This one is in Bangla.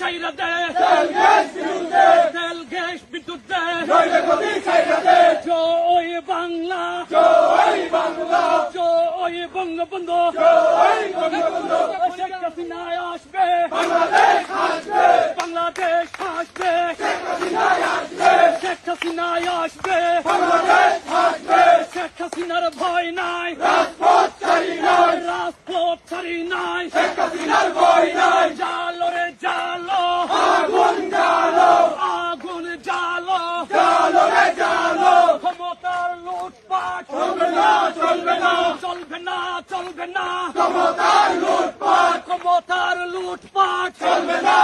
ছাইরা দে, তেল গ্যাস বিদ্যুৎ দে, জয় বাংলা, জয় বঙ্গবন্ধু, শেখ হাসিনা আসবে, বাংলাদেশ আসবে, শেখ হাসিনা আসবে, শেখ হাসিনার ভয় নাই, রাজপথ ছাড়ি নাই, জালো রে জালো, আগুন জালো, ক্ষমতার লুটপাট চলবে না, ক্ষমতার লুটপাট চলবে না,